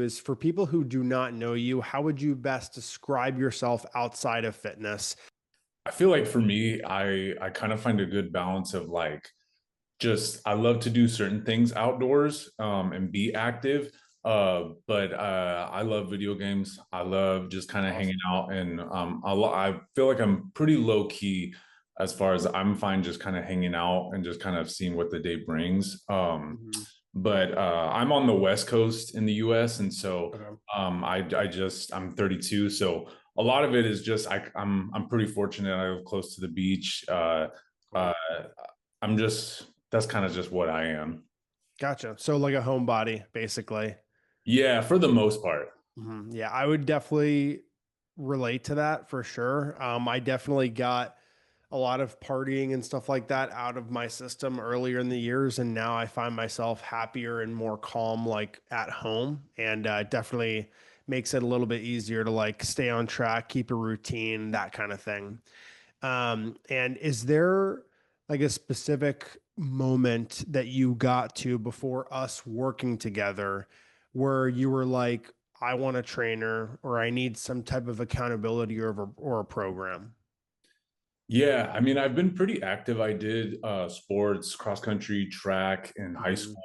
is for people who do not know you, how would you best describe yourself outside of fitness? I feel like for me, I kind of find a good balance of like just I love to do certain things outdoors and be active. But I love video games. I love just kind of hanging Awesome. out and I feel like I'm pretty low key as far as I'm fine just kind of hanging out and just kind of seeing what the day brings. Mhm. But I'm on the West Coast in the US, and so Okay. I'm 32, so a lot of it is just I'm pretty fortunate. I live close to the beach. Uh, Cool. I'm just that's kind of just what I am. Gotcha. So like a homebody, basically. Yeah, for the most part. Yeah, I would definitely relate to that for sure. I definitely got a lot of partying and stuff like that out of my system earlier in the years, and now I find myself happier and more calm, like at home, and it definitely makes it a little bit easier to like stay on track, keep a routine, that kind of thing. And is there like a specific moment that you got to before us working together where you were like, I want a trainer or I need some type of accountability or a program? Yeah, I mean, I've been pretty active. I did sports, cross country, track in high Mhm. school.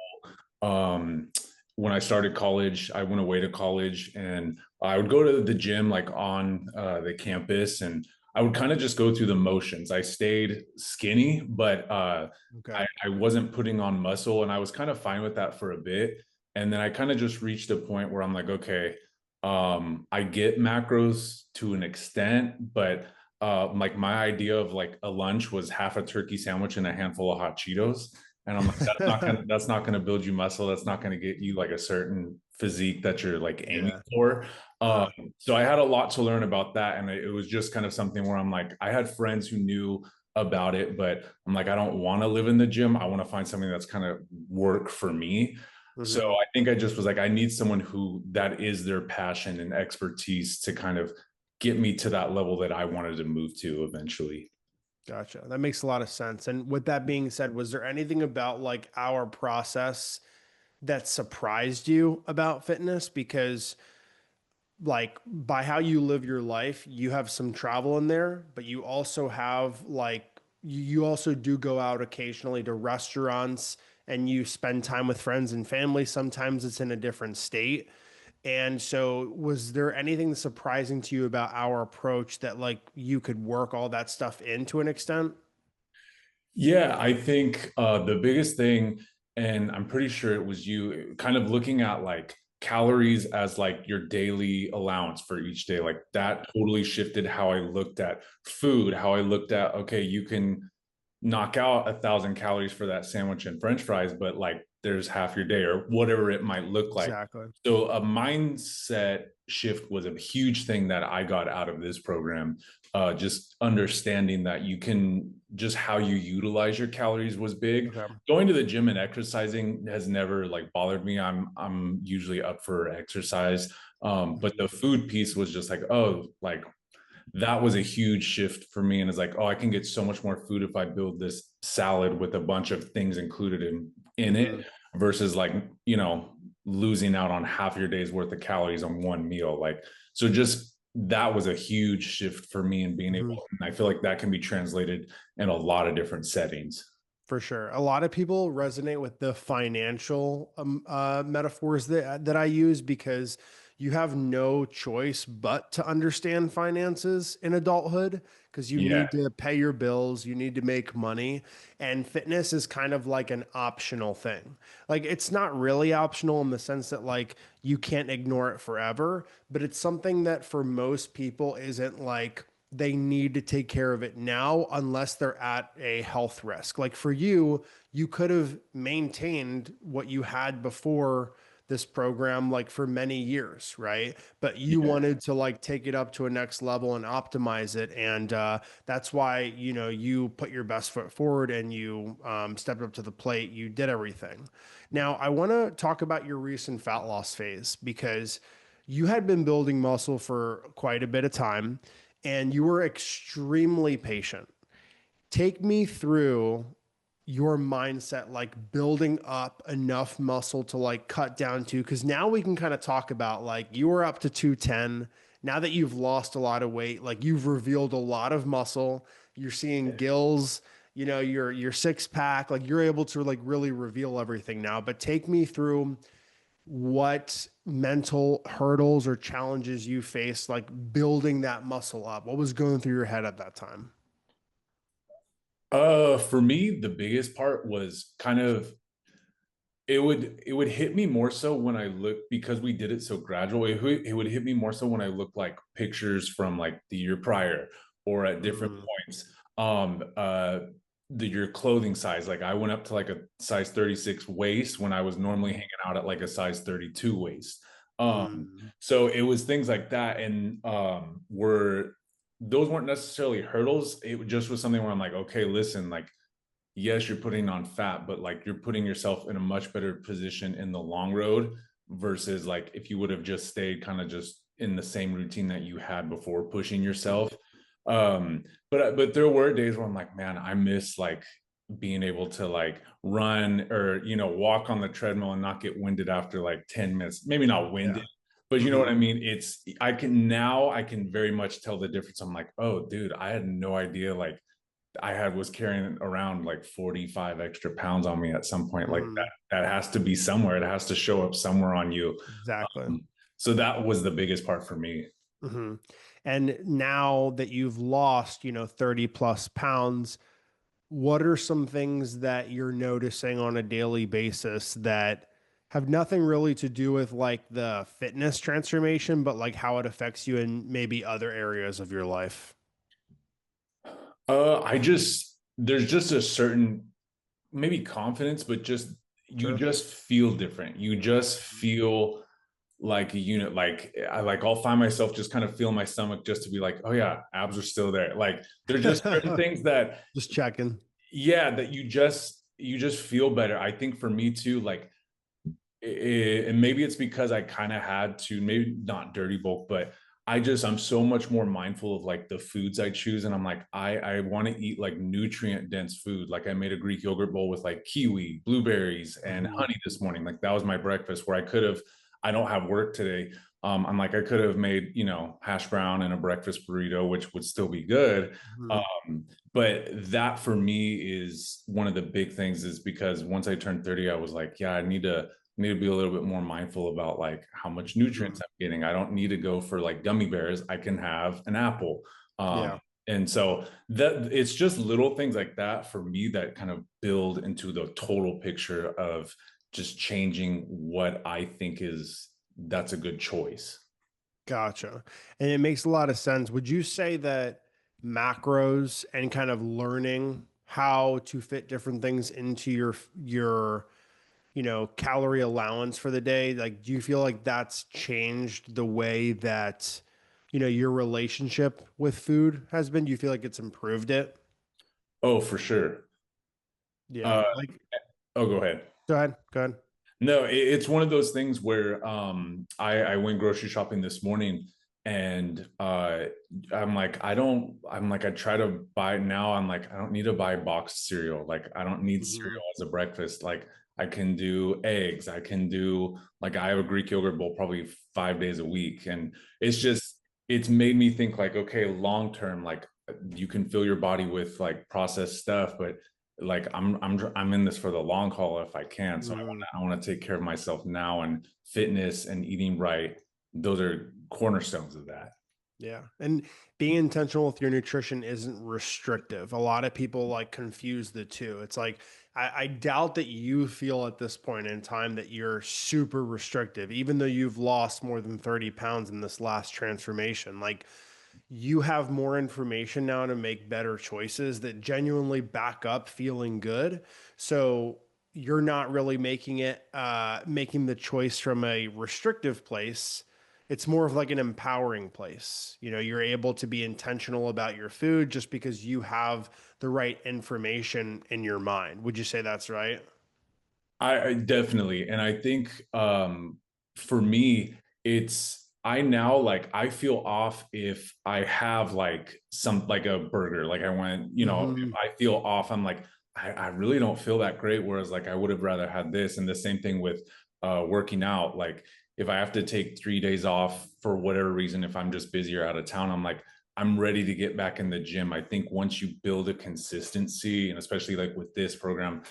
Um, when I started college, I went away to college and I would go to the gym like on the campus, and I would kind of just go through the motions. I stayed skinny, but Okay. I wasn't putting on muscle, and I was kind of fine with that for a bit. And then I kind of just reached a point where I'm like, okay, I get macros to an extent, but like my idea of like a lunch was half a turkey sandwich and a handful of hot Cheetos. And I'm like, that's not gonna build you muscle. That's not gonna get you like a certain physique that you're like aiming Yeah. for. Um, Uh, so I had a lot to learn about that. And it was just kind of something where I'm like, I had friends who knew about it, but I'm like, I don't want to live in the gym. I want to find something that's kind of work for me. So mhm. I think I just was like, I need someone who that is their passion and expertise to kind of get me to that level that I wanted to move to eventually. Gotcha. That makes a lot of sense. And with that being said, was there anything about like our process that surprised you about fitness? Because like by how you live your life, you have some travel in there, but you also have like you also do go out occasionally to restaurants and you spend time with friends and family. Sometimes it's in a different state. And so was there anything surprising to you about our approach that like you could work all that stuff in to an extent? Yeah, I think the biggest thing, and I'm pretty sure it was you, kind of looking at like calories as like your daily allowance for each day. Like that totally shifted how I looked at food, how I looked at, okay, you can knock out 1,000 calories for that sandwich and French fries, but like there's half your day or whatever it might look like. Exactly. So a mindset shift was a huge thing that I got out of this program. Just understanding that you can just how you utilize your calories was big. Okay. Going to the gym and exercising has never like bothered me. I'm usually up for exercise. But Mhm. the food piece was just like, oh, like that was a huge shift for me. And it's like, oh, I can get so much more food if I build this salad with a bunch of things included in it Mhm. versus like, losing out on half your day's worth of calories on one meal. Like, so just that was a huge shift for me in being able, Mhm. and I feel like that can be translated in a lot of different settings. For sure. A lot of people resonate with the financial metaphors that I use because you have no choice but to understand finances in adulthood because you Yeah. need to pay your bills, you need to make money, and fitness is kind of like an optional thing. Like it's not really optional in the sense that like you can't ignore it forever, but it's something that for most people isn't like they need to take care of it now unless they're at a health risk. Like for you, you could have maintained what you had before this program like for many years, right? But you Yeah. wanted to like take it up to a next level and optimize it, and that's why you put your best foot forward and you stepped up to the plate. You did everything. Now I want to talk about your recent fat loss phase because you had been building muscle for quite a bit of time and you were extremely patient. Take me through your mindset, like building up enough muscle to like cut down to? Because now we can kind of talk about like you were up to 210. Now that you've lost a lot of weight, like you've revealed a lot of muscle, you're seeing gills, your six pack, like you're able to like really reveal everything now. But take me through what mental hurdles or challenges you faced, like building that muscle up. What was going through your head at that time? For me, the biggest part was kind of it would hit me more so when I look, because we did it so gradual. It would hit me more so when I look like pictures from like the year prior or at different Mm, points. Your clothing size. Like I went up to like a size 36 waist when I was normally hanging out at like a size 32 waist. mm, So it was things like that, and were those weren't necessarily hurdles. It just was something where I'm like, okay, listen, like yes, you're putting on fat, but like you're putting yourself in a much better position in the long road versus like if you would have just stayed kind of just in the same routine that you had before pushing yourself. But there were days where I'm like, man, I miss like being able to like run or walk on the treadmill and not get winded after like 10 minutes. Maybe not winded, yeah. but you know what Hmm. I mean? I can very much tell the difference. I'm like, oh dude, I had no idea like was carrying around like 45 extra pounds on me at some point. Like Hmm. that has to be somewhere. It has to show up somewhere on you. Exactly. So that was the biggest part for me. Hmm. And now that you've lost, 30 plus pounds, what are some things that you're noticing on a daily basis that have nothing really to do with like the fitness transformation, but like how it affects you in maybe other areas of your life? I just there's just a certain maybe confidence, but just you Sure. just feel different. You just feel like a unit. I'll find myself just kind of feeling my stomach just to be like, oh yeah, abs are still there. Like there's just certain things that Just checking. yeah, that you just feel better. I think for me too, like and maybe it's because I kind of had to, maybe not dirty bulk, but I'm so much more mindful of like the foods I choose. And I'm like, I want to eat like nutrient dense food. Like I made a Greek yogurt bowl with like kiwi, blueberries, and Hmm. honey this morning. Like that was my breakfast, where I don't have work today. I'm like, I could have made, hash brown and a breakfast burrito, which would still be good. Hmm. But that for me is one of the big things, is because once I turned 30, I was like, yeah, I need to be a little bit more mindful about like how much Hmm. nutrients I'm getting. I don't need to go for like gummy bears. I can have an apple. Yeah. And so that it's just little things like that for me that kind of build into the total picture of just changing what I think is that's a good choice. Gotcha. And it makes a lot of sense. Would you say that macros and kind of learning how to fit different things into your calorie allowance for the day, like do you feel like that's changed the way that your relationship with food has been? Do you feel like it's improved it? Oh, for sure. Yeah. Uh, Like oh, go ahead. go ahead. Go ahead. No, it's one of those things where I went grocery shopping this morning, and I try to buy now. I'm like, I don't need to buy boxed cereal. Like I don't need Hmm. cereal as a breakfast. Like I can do eggs. I can do like I have a Greek yogurt bowl probably 5 days a week. And it's made me think like, okay, long term, like you can fill your body with like processed stuff, but like I'm in this for the long haul if I can. So I want to take care of myself now, and fitness and eating right. Those are cornerstones of that. Yeah. And being intentional with your nutrition isn't restrictive. A lot of people like confuse the two. It's like, I doubt that you feel at this point in time that you're super restrictive, even though you've lost more than 30 pounds in this last transformation. Like, you have more information now to make better choices that genuinely back up feeling good. So you're not really making the choice from a restrictive place. It's more of like an empowering place. You're able to be intentional about your food just because you have the right information in your mind. Would you say that's right? I definitely, and I think for me, it's I now like I feel off if I have like some like a burger, like I went, if Hmm. I feel off, I'm like I really don't feel that great. Whereas like I would have rather had this. And the same thing with working out. Like if I have to take 3 days off for whatever reason, if I'm just busy or out of town, I'm like, I'm ready to get back in the gym. I think once you build a consistency, and especially like with this program,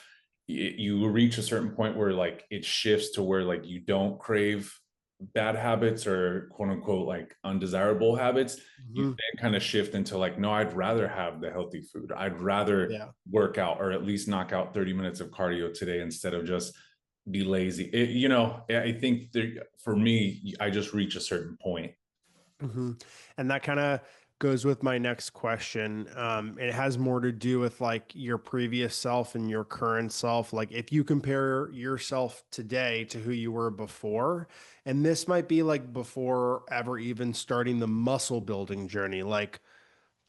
you reach a certain point where like it shifts to where like you don't crave bad habits or quote unquote like undesirable habits. You Mhm. then kind of shift into like, no, I'd rather have the healthy food. I'd rather Yeah. work out or at least knock out 30 minutes of cardio today instead of just be lazy. I think there, for me, I just reach a certain point. And that kind of goes with my next question. It has more to do with like your previous self and your current self. Like if you compare yourself today to who you were before, and this might be like before ever even starting the muscle building journey, like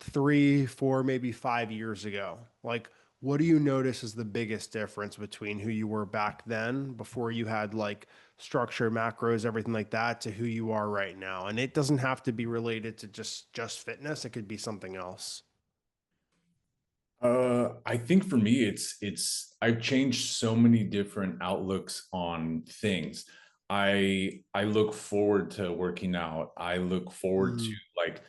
3, 4, maybe 5 years ago? Like, what do you notice is the biggest difference between who you were back then, before you had like structure, macros, everything like that, to who you are right now? And it doesn't have to be related to just fitness. It could be something else. I think for me, it's I've changed so many different outlooks on things. I look forward to working out. I look forward to Mm, like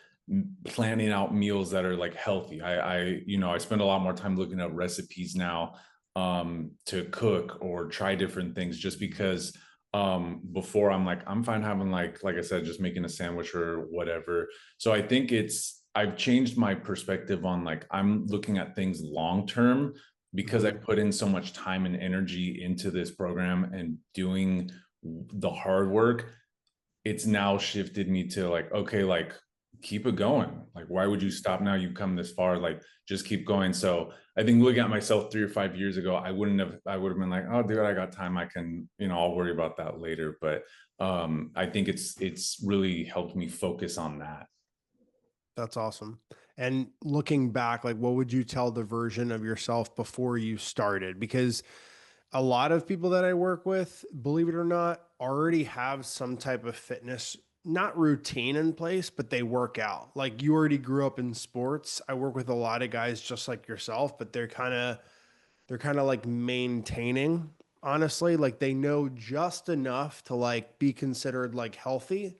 planning out meals that are like healthy. I spend a lot more time looking at recipes now to cook or try different things just because before I'm like I'm fine having like I said just making a sandwich or whatever. So I think I've changed my perspective on like I'm looking at things long term because I mhm. put in so much time and energy into this program and doing the hard work. It's now shifted me to like, okay, like keep it going. Like, why would you stop now? You've come this far, like just keep going. So I think looking at myself 3 or 5 years ago, I would have been like, oh dude, I got time. I can, I'll worry about that later. But I think it's really helped me focus on that. That's awesome. And looking back, like what would you tell the version of yourself before you started? Because a lot of people that I work with, believe it or not, already have some type of fitness, not routine in place, but they work out. Like you already grew up in sports. I work with a lot of guys just like yourself, but they're kind of like maintaining, honestly, like they know just enough to like be considered like healthy,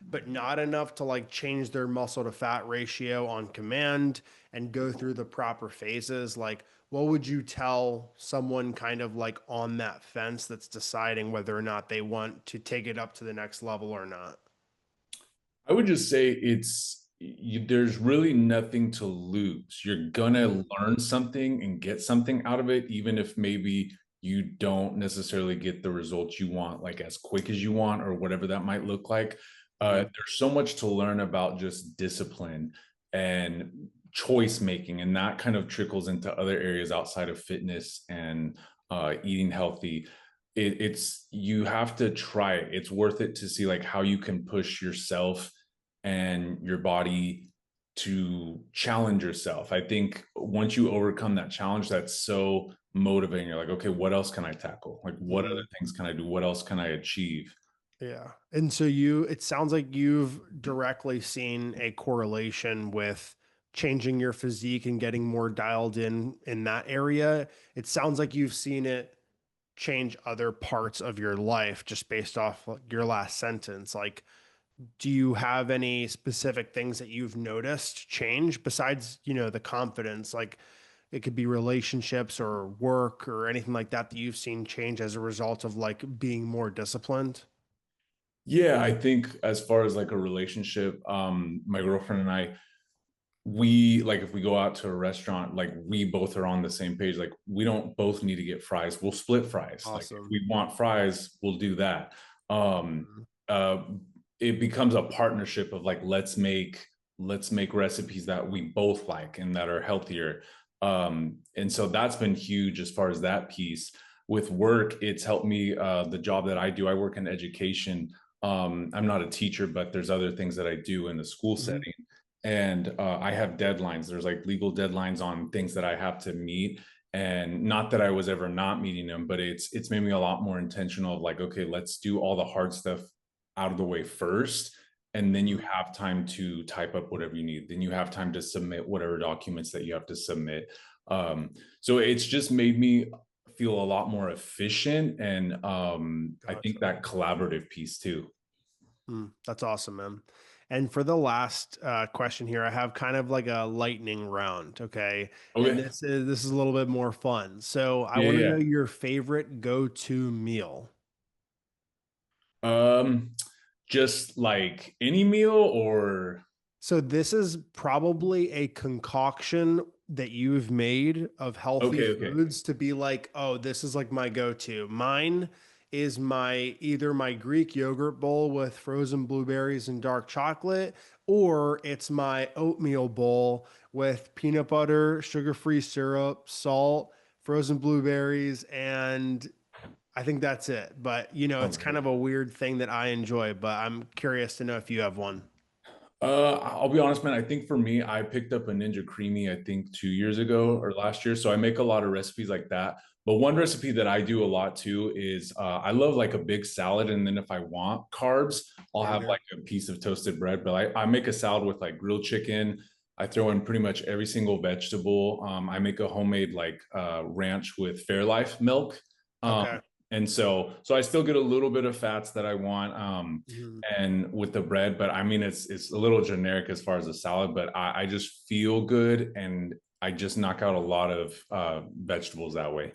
but not enough to like change their muscle to fat ratio on command and go through the proper phases. Like, what would you tell someone kind of like on that fence that's deciding whether or not they want to take it up to the next level or not? I would just say there's really nothing to lose. You're gonna Mhm. learn something and get something out of it, even if maybe you don't necessarily get the results you want, like as quick as you want, or whatever that might look like. Mhm. There's so much to learn about just discipline and choice making, and that kind of trickles into other areas outside of fitness and eating healthy. It's you have to try it. It's worth it to see like how you can push yourself and your body to challenge yourself. I think once you overcome that challenge, that's so motivating. You're like, okay, what else can I tackle? Like, what other Mhm. things can I do? What else can I achieve? Yeah. And so it sounds like you've directly seen a correlation with changing your physique and getting more dialed in that area. It sounds like you've seen it change other parts of your life just based off like your last sentence. Like, do you have any specific things that you've noticed change besides, the confidence? Like, it could be relationships or work or anything like that that you've seen change as a result of like being more disciplined? Yeah, I think as far as like a relationship, my girlfriend and I, we like if we go out to a restaurant, like we both are on the same page. Like we don't both need to get fries. We'll split fries. Like if Awesome. we want fries, we'll do that. Um, Mhm. uh, it becomes a partnership of like let's make recipes that we both like and that are healthier. And so that's been huge as far as that piece. With work, it's helped me. The job that I do, I work in education. I'm not a teacher, but there's other things that I do in the school Mhm. setting, and I have deadlines. There's like legal deadlines on things that I have to meet, and not that I was ever not meeting them, but it's made me a lot more intentional of like, okay, let's do all the hard stuff out of the way first, and then you Mhm. have time to type up whatever you need. Then you have time to submit whatever documents that you have to submit. So it's just made me feel a lot more efficient, and I think Gotcha. that collaborative piece too. That's awesome, man. And for the last question here, I have kind of like a lightning round, okay? And Okay. this is a little bit more fun. So I Yeah, want to know yeah. your favorite go-to meal. Um, just like any meal or So this is probably a concoction that you've made of healthy okay, okay. foods to be like, oh, this is like my go-to. Mine is my either my Greek yogurt bowl with frozen blueberries and dark chocolate, or it's my oatmeal bowl with peanut butter, sugar-free syrup, salt, frozen blueberries, and I think that's it. But it's Sounds kind good. of a weird thing that I enjoy, but I'm curious to know if you have one. I'll be honest, man. I think for me, I picked up a Ninja Creamy, I think 2 years ago or last year. So I make a lot of recipes like that. But one recipe that I do a lot too is I love like a big salad. And then if I want carbs, I'll Same have here. like a piece of toasted bread. But I make a salad with like grilled chicken. I throw in pretty much every single vegetable. I make a homemade like ranch with Fairlife milk. Um, Okay. and so I still get a little bit of fats that I want. Mhm. And with the bread, but I mean it's a little generic as far as a salad, but I just feel good and I just knock out a lot of vegetables that way.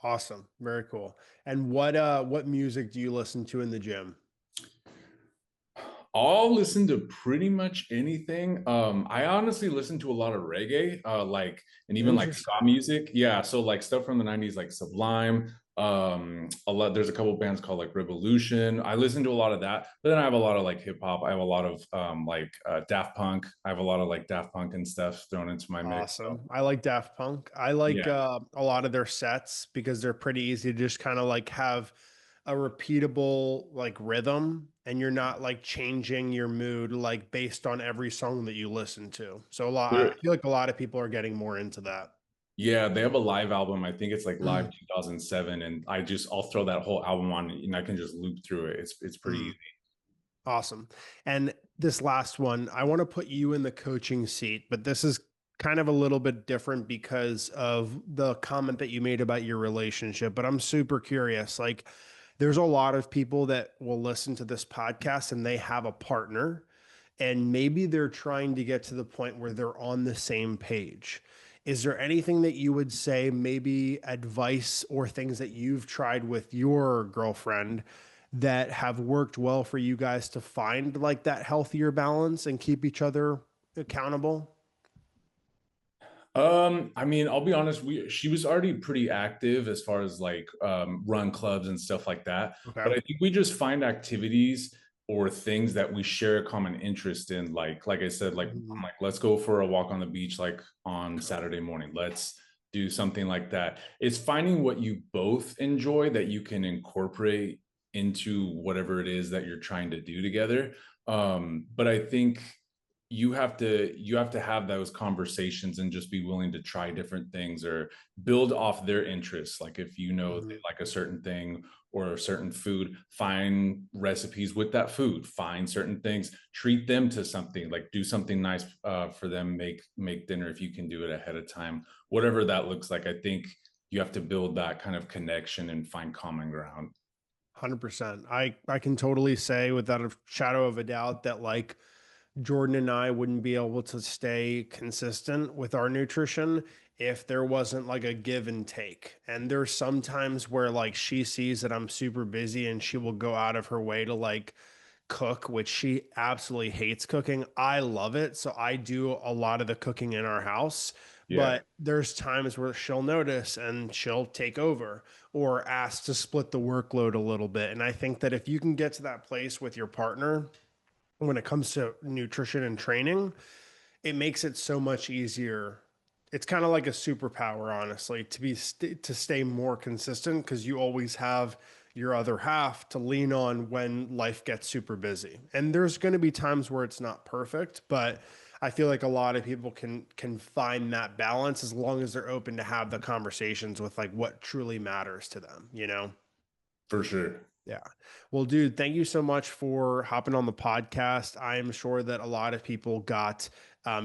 Awesome. Very cool. And what music do you listen to in the gym? I'll listen to pretty much anything. I honestly listen to a lot of reggae, like and even like ska Interesting. music. Yeah, so like stuff from the 90s, like Sublime. A lot there's a couple bands called like Revolution. I listen to a lot of that, but then I have a lot of like hip hop. I have a lot of like Daft Punk. I have a lot of like Daft Punk and stuff thrown into my mix. So Awesome. I like Daft Punk. I like yeah. a lot of their sets because they're pretty easy to just kind of like have a repeatable like rhythm and you're not like changing your mood like based on every song that you listen to. So I feel like a lot of people are getting more into that. Yeah, they have a live album. I think it's like live 2007, and I'll throw that whole album on, and I can just loop through it. It's pretty Mm. easy. Awesome. And this last one, I want to put you in the coaching seat, but this is kind of a little bit different because of the comment that you made about your relationship. But I'm super curious. Like, there's a lot of people that will listen to this podcast and they have a partner, and maybe they're trying to get to the point where they're on the same page. Is there anything that you would say, maybe advice or things that you've tried with your girlfriend that have worked well for you guys to find like that healthier balance and keep each other accountable? I mean, I'll be honest, she was already pretty active as far as like run clubs and stuff like that. Okay. But I think we just find activities or things that we share a common interest in. Like I said, like I'm Mhm. like, let's go for a walk on the beach like on Saturday morning. Let's do something like that. It's finding what you both enjoy that you can incorporate into whatever it is that you're trying to do together. But I think you have to have those conversations and just be willing to try different things or build off their interests. Like if you know they Mhm. like a certain thing or a certain food, find recipes with that food, find certain things, treat them to something, like do something nice for them, make dinner if you can do it ahead of time, whatever that looks like. I think you have to build that kind of connection and find common ground. 100%. I can totally say without a shadow of a doubt that like Jordan and I wouldn't be able to stay consistent with our nutrition if there wasn't like a give and take. And there's sometimes where like she sees that I'm super busy and she will go out of her way to like cook, which she absolutely hates cooking. I love it. So I do a lot of the cooking in our house. Yeah, But there's times where she'll notice and she'll take over or ask to split the workload a little bit. And I think that if you can get to that place with your partner when it comes to nutrition and training, it makes it so much easier. It's kind of like a superpower, honestly, to stay more consistent because you always have your other half to lean on when life gets super busy. And there's going to be times where it's not perfect, but I feel like a lot of people can find that balance as long as they're open to have the conversations with like what truly matters to them, you know? for sure. Yeah. Well, dude, thank you so much for hopping on the podcast. I am sure that a lot of people got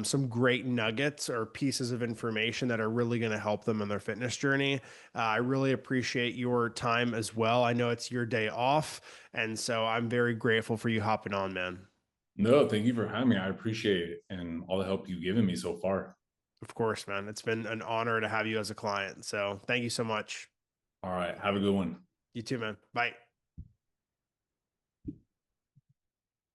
some great nuggets or pieces of information that are really going to help them in their fitness journey. I really appreciate your time as well. I know it's your day off. And so I'm very grateful for you hopping on, man. No, thank you for having me. I appreciate it and all the help you've given me so far. Of course, man. It's been an honor to have you as a client. So thank you so much. All right. Have a good one. You too, man. Bye.